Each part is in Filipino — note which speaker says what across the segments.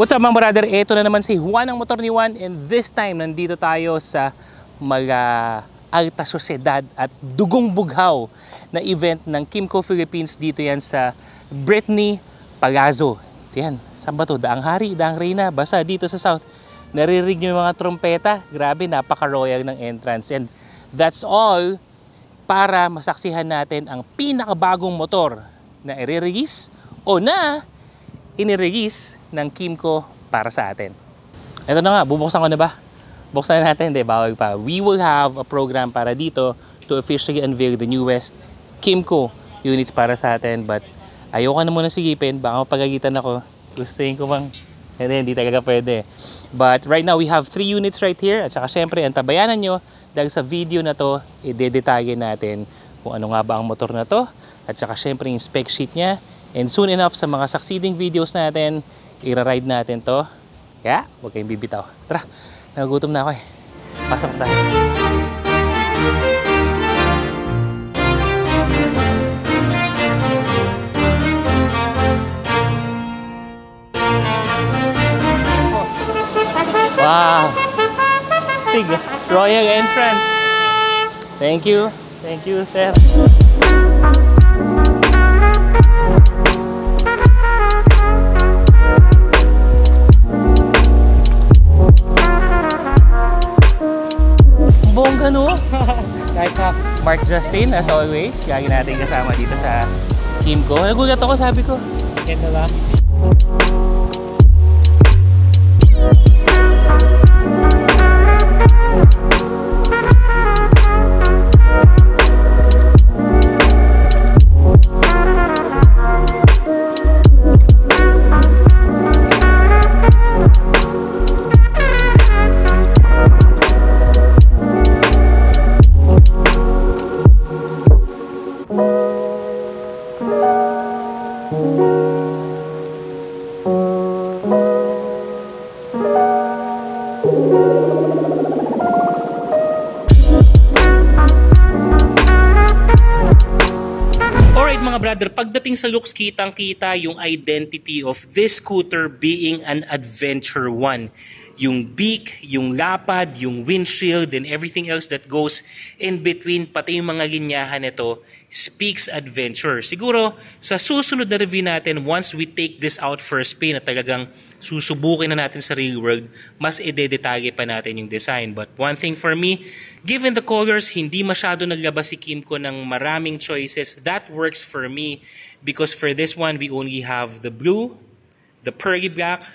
Speaker 1: What's up mga brother? Ito na naman si Juan ang motor ni Juan, and this time nandito tayo sa Alta Sociedad at Dugong Bughaw na event ng Kymco Philippines. Dito yan sa Brittany Palazzo. Yan, saan ba to? Daang Hari, Daang Reyna, basta dito sa South. Naririnig nyo yung mga trompeta. Grabe, napaka-royal ng entrance. And that's all para masaksihan natin ang pinakabagong motor na i-release o na inirelease ng Kymco para sa atin. Ito na nga, bubuksan ko na ba? Buksan na natin, hindi, bawal pa. We will have a program para dito to officially unveil the newest Kymco units para sa atin. But ayoko na muna sigipin, baka mapagagitan ako. Gustuin ko bang, hindi talaga pwede. But right now, we have 3 units right here. At saka syempre, antabayanan nyo dahil sa video na to, i-detalye natin kung ano nga ba ang motor na to. At saka syempre, yung spec sheet niya. And soon enough, sa mga succeeding videos natin, i-ride natin to. Kaya, huwag kayong bibitaw. Tara, nagugutom na ako eh. Pasok tayo. Wow! Stig, royal entrance. Thank you. Thank you, sir. Bongga no? Like Mark Justin, as always, lagi natin kasama dito sa Kymco. Nagulat ako, sabi ko. Ganda ba? Alright mga brother, pagdating sa looks, kitang-kita yung identity of this scooter being an adventure one. Yung beak, yung lapad, yung windshield, and everything else that goes in between, pati yung mga linyahan nito, speaks adventure. Siguro, sa susunod na review natin, once we take this out for a spin at talagang susubukin na natin sa real world, mas ide-detalye pa natin yung design. But one thing for me, given the colors, hindi masyado naglabas si Kymco ng maraming choices. That works for me because for this one, we only have the blue, the pearly black,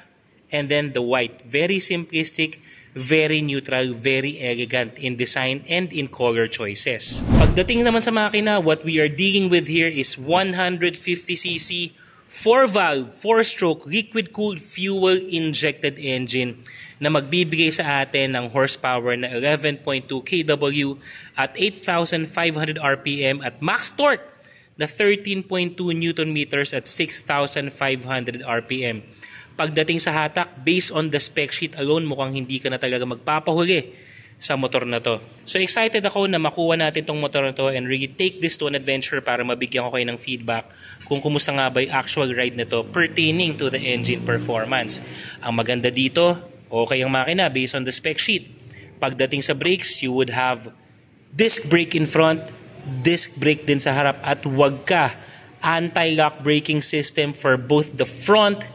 Speaker 1: and then the white. Very simplistic, very neutral, very elegant in design and in color choices. Pagdating naman sa makina, what we are dealing with here is 150cc 4-valve, 4-stroke, liquid-cooled fuel-injected engine na magbibigay sa atin ng horsepower na 11.2 kW at 8,500 RPM at max torque na 13.2 Nm at 6,500 RPM. Pagdating sa hatak, based on the spec sheet alone, mukhang hindi ka na talaga magpapahuli sa motor na to. So excited ako na makuha natin tong motor na to and really take this to an adventure para mabigyan ko kayo ng feedback kung kumusta nga ba yung actual ride na to pertaining to the engine performance. Ang maganda dito, okay ang makina based on the spec sheet. Pagdating sa brakes, you would have disc brake in front, disc brake din sa harap, at wag ka anti-lock braking system for both the front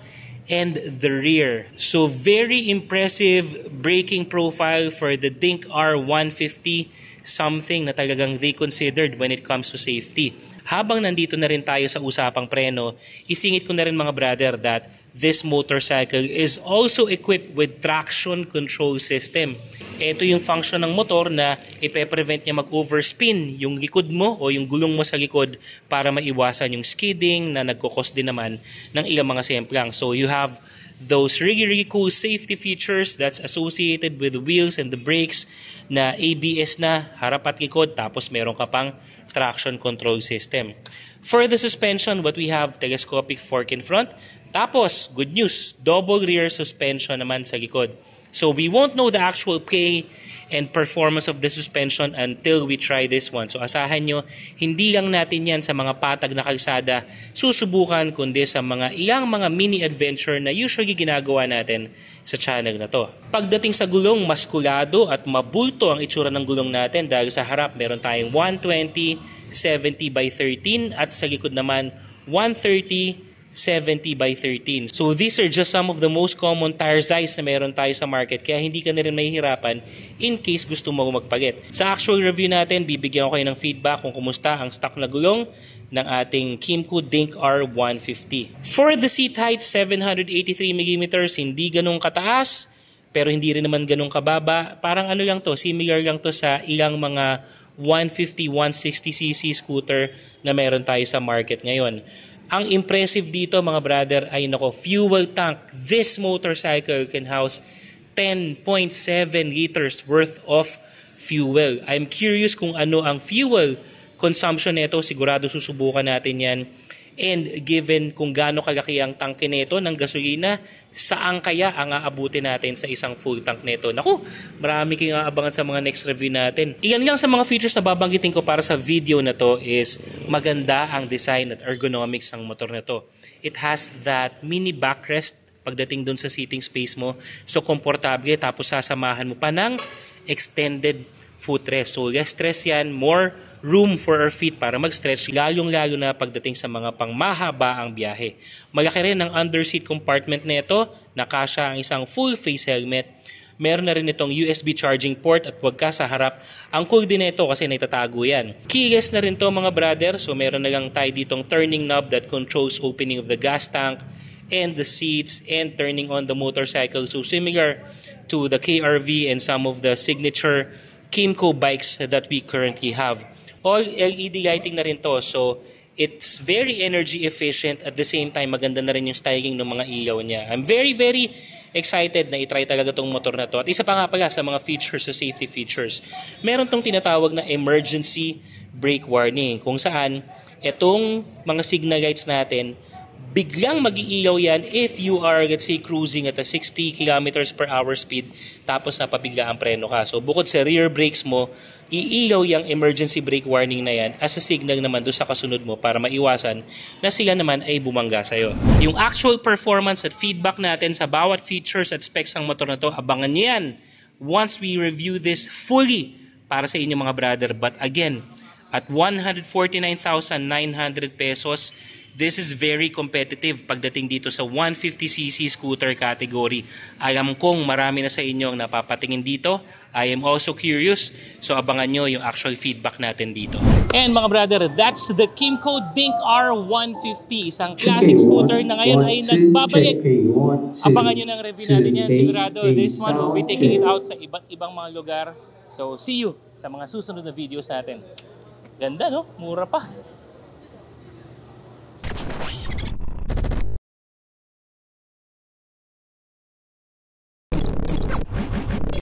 Speaker 1: and the rear. So very impressive braking profile for the Dink R150, something na talagang they considered when it comes to safety. Habang nandito na rin tayo sa usapang preno, isingit ko na rin mga brother that this motorcycle is also equipped with traction control system. Ito yung function ng motor na ipe-prevent niya mag-overspin yung likod mo o yung gulong mo sa likod para maiwasan yung skidding na nagkukos din naman ng ilang mga semplang. So you have those really cool safety features that's associated with the wheels and the brakes na ABS na, harap at likod, tapos meron ka pang traction control system. For the suspension, what we have, telescopic fork in front, Tapos, good news, double rear suspension naman sa likod. So we won't know the actual play and performance of the suspension until we try this one. So asahan nyo, hindi lang natin yan sa mga patag na kalsada susubukan, kundi sa ilang mga mini adventure na usually ginagawa natin sa channel na to. Pagdating sa gulong, maskulado at mabulto ang itsura ng gulong natin dahil sa harap meron tayong 120/70 by 13 at sa likod naman 130/70 by 13. So these are just some of the most common tire size na meron tayo sa market, kaya hindi ka na rin mahihirapan in case gusto mo magpalit. Sa actual review natin, bibigyan ko kayo ng feedback kung kumusta ang stock na gulong ng ating Kymco Dink R150. For the seat height, 783mm, hindi ganun kataas, pero hindi rin naman ganun kababa. Parang ano lang to, similar lang to sa ilang mga 150, 160cc scooter na meron tayo sa market ngayon. Ang impressive dito mga brother ay fuel tank. This motorcycle can house 10.7 liters worth of fuel. I'm curious kung ano ang fuel consumption nito. Sigurado susubukan natin yan. And given kung gaano kalaki ang tangke nito ng gasolina, saan kaya ang aabutin natin sa isang full tank nito? Naku, marami kayong aabangan sa mga next review natin. Iyan lang sa mga features na babanggitin ko para sa video na to is maganda ang design at ergonomics ng motor na to. It has that mini backrest pagdating dun sa seating space mo. So, komportable, tapos sasamahan mo pa ng extended footrest. So, less stress yan, more room for our feet para mag-stretch, lalong-lalo na pagdating sa mga pangmahaba ang biyahe. Malaki rin ang underseat compartment nito, nakasya ang isang full face helmet. Meron na rin itong USB charging port at wag ka sa harap. Ang cool din nito kasi naitatago yan. Keyless na rin to mga brother, so meron na lang tayo ditong turning knob that controls opening of the gas tank and the seats and turning on the motorcycle. So similar to the KRV and some of the signature Kymco bikes that we currently have. All LED lighting na rin to, so it's very energy efficient, at the same time maganda na rin yung styling ng mga ilaw niya. I'm very excited na itry talaga tong motor na to. At isa pa nga pala sa mga features, sa safety features, meron tong tinatawag na emergency brake warning, kung saan itong mga signal lights natin biglang mag-iilaw yan if you are, let's say, cruising at a 60 kilometers per hour speed tapos napabigla ang preno ka. So bukod sa rear brakes mo, iilaw yung emergency brake warning na yan as a signal naman doon sa kasunod mo para maiwasan na sila naman ay bumangga sa'yo. Yung actual performance at feedback natin sa bawat features at specs ng motor na to, abangan nyo yan once we review this fully para sa inyo mga brother. But again, at 149,900 pesos, this is very competitive pagdating dito sa 150cc scooter category. Alam kong marami na sa inyo ang napapatingin dito. I am also curious. So abangan nyo yung actual feedback natin dito. And mga brother, that's the Kymco Dink R150. Isang classic scooter na ngayon ay nagbabalik. Abangan nyo ng review natin yan. Sigurado this one will be taking it out sa iba't ibang mga lugar. So see you sa mga susunod na videos natin. Ganda no? Mura pa.